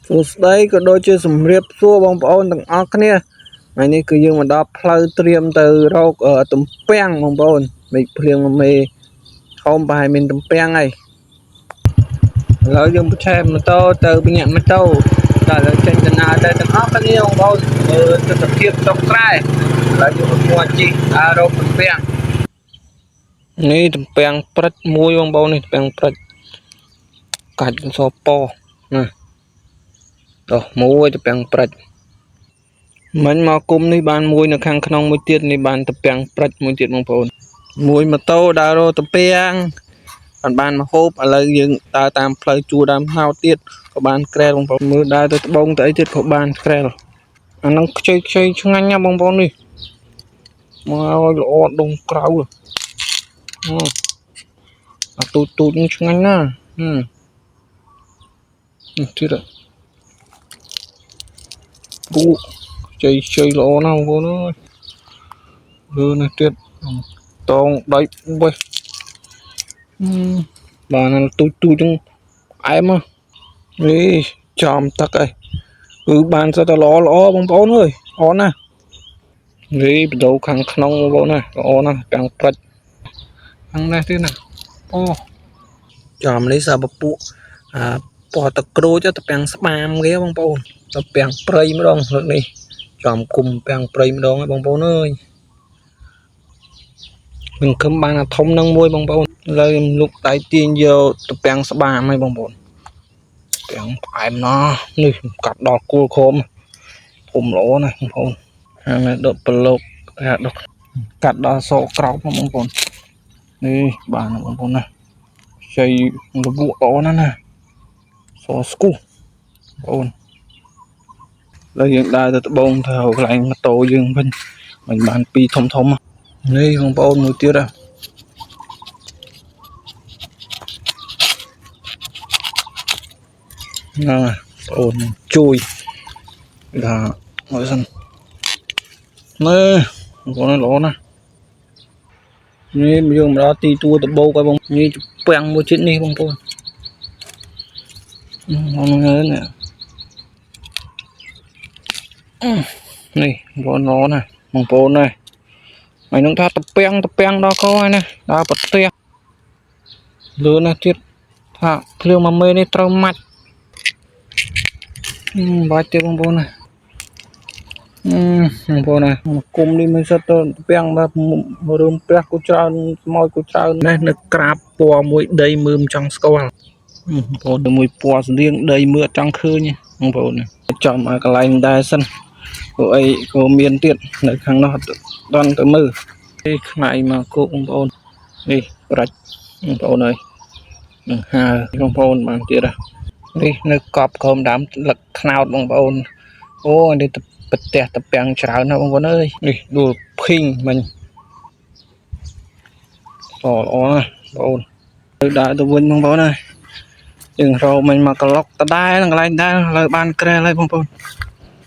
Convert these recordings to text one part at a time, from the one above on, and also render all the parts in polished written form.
សួស្តីក៏ដូចជាជំរាបសួរបងប្អូនទាំងអស់គ្នាថ្ងៃនេះគឺយើងមកដល់ផ្លូវត្រៀមទៅរកទំពាំងបងប្អូនមេឃភ្លៀងមេធំប្រហែលមានទំពាំងហើយឥឡូវយើងបញ្ឆេះម៉ូតូទៅបញ្ញាក់ម៉ូតូតែឥឡូវចេញដំណើរទៅទាំងអស់គ្នាបងប្អូនមើលទស្សនភាពស្រុកស្រែឥឡូវយើងមកជិះដើររកទំពាំងនេះទំពាំងព្រិចមួយបងប្អូននេះទំពាំងព្រិចកាច់សពណាដោះមួយទំពាំងព្រិចមិញមកគុំនេះបានមួយនៅខាងក្នុងមួយទៀតនេះបានទំពាំងព្រិចមួយទៀតបងប្អូនមួយម៉ូតូដើររកទំពាំងបានមកហូបឥឡូវយើងដើរតាមផ្លូវជួរដើមហោទៀតក៏បានក្រែលបងប្អូនមើលដើរទៅត្បូងទៅអីទៀតក៏បានក្រែលអាហ្នឹងខ្ចីឆ្ងាញ់ណាបងប្អូននេះមកឲ្យល្អដុំក្រៅអាទូចនេះឆ្ងាញ់ណានេះទៀតពូខ្ចីល្អណាស់បងប្អូនអើយលើនេះទៀតតងដៃបេះបានទូចចឹងអែមនេះចំទឹកអីគឺបានសិតតែល្អបងប្អូនអើយល្អណាស់នេះបដូរខាងក្នុងបងប្អូនណាល្អណាស់ទាំងព្រិចខាងនេះទៀតណាអូចំនេះសាបពួកពណ៌ទឹកក្រូចទៅពាំងស្បាមគេបងប្អូនទៅពាំងព្រៃម្ដងលើកនេះចំគុំពាំងព្រៃម្ដងហើយបងប្អូនអើយmình khâm ban là thông nâng môiបងប្អូនលើលោកដៃទាញយកទៅពាំងស្បាមហើយបងប្អូនពាំងផ្អែមណាស់នេះកាត់ដល់គល់ខមធំល្អណាស់បងប្អូនហើយដុតប្លុកដុតកាត់ដល់សក់ក្រោបបងប្អូននេះបានបងប្អូនណាជ័យលវក់ល្អណាស់ណាសស្គូបងប្អូនលើយើងដើរទៅត្បូងទៅកន្លែងម៉ូតូយើងវិញមិនបានពីធំនេះបងប្អូនមួយទៀតណាអូនជួយថាមើលសិននេះបងប្អូនល្អណាស់នេះយើងមកដល់ទីទួលដបោកហើយបងនេះពាំងមួយជាតិនេះបងប្អូនហ្នឹងនេះនេះបងប្អូនណាបងប្អូនណាហើយនឹងថាតពាំងដល់កោហើយណាដល់ប្រទេសលឿនណាស់ទៀតថាភ្លៀងមួយមេនេះត្រូវម៉ាច់បាច់ទៀតបងប្អូនណាបងប្អូនណាគុំនេះមិនសិតទៅពាំងមករឿងព្រះគូច្រើនស្មោចគូច្រើននេះនៅក្រាបពណ៌មួយដីមើលមិនចង់ស្គាល់បងប្អូនមួយពណ៌ស្តៀងដីមើលចង់ឃើញបងប្អូនចំឲ្យកន្លែងដែរសិនព្រោះអីក៏មានទៀតនៅខាងនោះដល់ទៅមើលនេះខ្នៃមកគោកបងប្អូននេះប្រាច់បងប្អូនអើយនឹងហើបងប្អូនបានទៀតនេះនៅកប់ក្រោមដើមលឹកខ្នោតបងប្អូនអូនេះប្រទេសតពាំងច្រើនណាបងប្អូនអើយនេះដួលភីងមិញល្អណាស់បងប្អូនទៅដើរទៅវិញបងប្អូនអើយយើងរកមិញមកក្លុកដដែលកន្លែងដែរឥឡូវបានក្រែលហើយបងប្អូន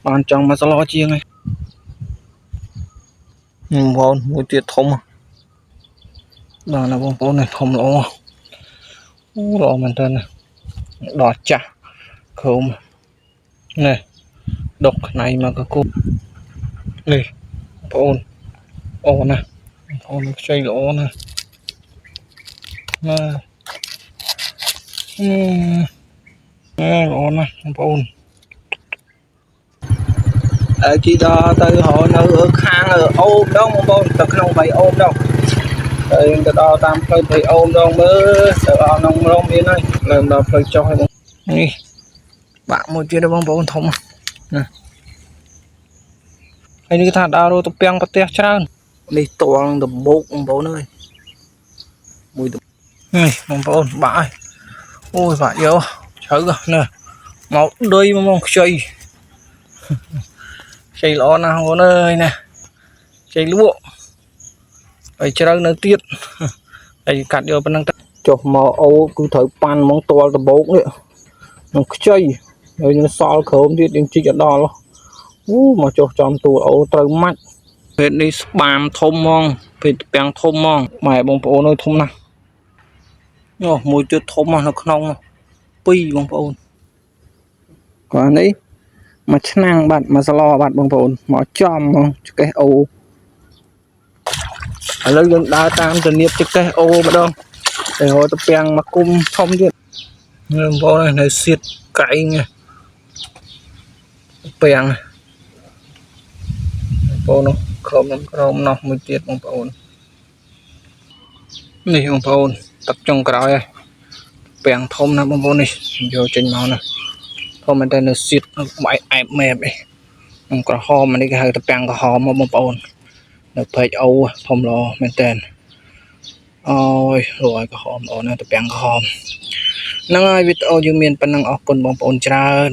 បានចង់មកស្លោជាងហើយបងប្អូនមួយទៀតធំដល់ណាបងប្អូននេះធំល្អអូល្អមែនតើដល់ចាស់ខុំនេះដុកខ្នៃមកកគប់នេះបងប្អូនអូណាបងប្អូនខ្ចីល្អណាល្អណាស់បងប្អូនជីដល់ទៅរកនៅខាងអូមដងបងប្អូនទៅក្នុង3អូមដងហើយទៅដល់តាមផ្លូវ3អូមដងមើលទៅអស់ក្នុងរងមានហើយលើដល់ផ្លូវចុះហើយនេះបាក់មួយទៀតបងប្អូនធំណាហើយនេះថាដើររកទៅពាំងប្រទេសច្រើននេះតួងដបោកបងប្អូនអើយមួយនេះបងប្អូនបាក់ហើយអូយបាក់យកជ្រៅណាមកដីមកខ្ចីល្អណាស់បងប្អូនអើយណាខ្ចីលក់ហើយជ្រៅនៅទៀតហើយកាត់យកប៉ុណ្ណឹងទៅចុះមកអូគឺត្រូវប៉ាន់ហ្មងតលដបោកនេះនឹងខ្ចីហើយនឹងសល់ក្រោមទៀតយើងជីកដល់អូមកចុះចំតួអូត្រូវម៉ាច់ពេលនេះស្បាមធំហ្មងពេលពាំងធំហ្មងម៉ែបងប្អូនអើយធំណាស់អូមួយទៀតធំនៅក្នុង2បងប្អូន còn đấy mà năng bạn mà lo bạn bằng vốn mà chom không cái ô ở đây dân đa tam từ niệm cái ô mà đâu để hồi tập bèn mà cung không điện nhưng vô này này xiết cậy nha bèn vô nó không nó mới tiết bằng vốn này bằng vốn tập trung cái đó bèn thông nó bằng vốn này vô trên máu này không mình đây là xiết bãi ép mềm này còn hôm mà đi cái hơi tập bèn có hôm mà bằng vốn được phải âu thông lo mình tên ôi rồi có hôm đó này tập bèn có hôm năng ai biết âu dương miền bên năng ọc con bằng vốn cha